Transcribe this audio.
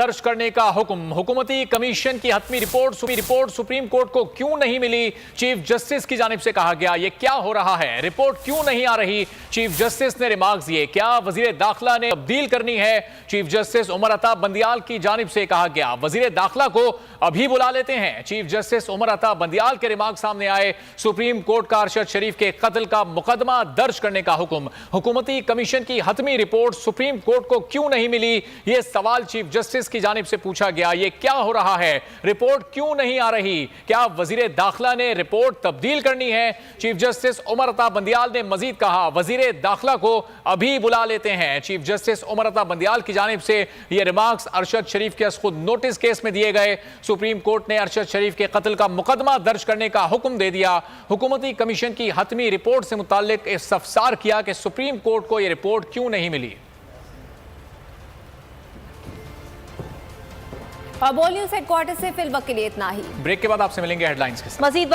दर्ज करने का हुक्म। हुकूमती कमीशन की हतमी रिपोर्ट सुप्रीम कोर्ट को क्यों नहीं मिली, चीफ जस्टिस की जानिब से कहा गया। यह क्या हो रहा है, रिपोर्ट क्यों नहीं आ रही, चीफ जस्टिस ने रिमार्क्स दिए। क्या वजीर दाखिला ने तब्दील करनी है, चीफ जस्टिस उमर अता बंदियाल की जानिब से कहा गया। वजीर दाखिला को अभी बुला लेते हैं, चीफ जस्टिस उमर अता बंदियाल के रिमार्क सामने आए। सुप्रीम कोर्ट का अरशद शरीफ के कत्ल का मुकदमा दर्ज करने का हुक्म। हुकूमती कमीशन की हतमी रिपोर्ट सुप्रीम कोर्ट को क्यों नहीं मिली, यह सवाल चीफ जस्टिस की जानिब से पूछा गया। यह क्या हो रहा है, रिपोर्ट क्यों नहीं आ रही, क्या वजीर दाखिला ने रिपोर्ट तब्दील करनी है। चीफ जस्टिस उमर अता बंदियाल ने मजीद कहा, वजीर दाखिला को अभी बुला लेते हैं। चीफ जस्टिस उमर अता बंदियाल की जानिब से यह रिमार्क्स अरशद शरीफ के खुद नोटिस केस में दिए गए। सुप्रीम कोर्ट ने अरशद शरीफ के कत्ल का मुकदमा दर्ज करने का हुक्म दे दिया। हुकूमती कमीशन की हतमी रिपोर्ट से मुताल्लिक इस्तफसार किया कि सुप्रीम कोर्ट को यह रिपोर्ट क्यों नहीं मिली। बोल न्यूज़ हेडक्वार्टर से फिल वक्त के लिए इतना ही। ब्रेक के बाद आपसे मिलेंगे हेडलाइंस के साथ। मजीद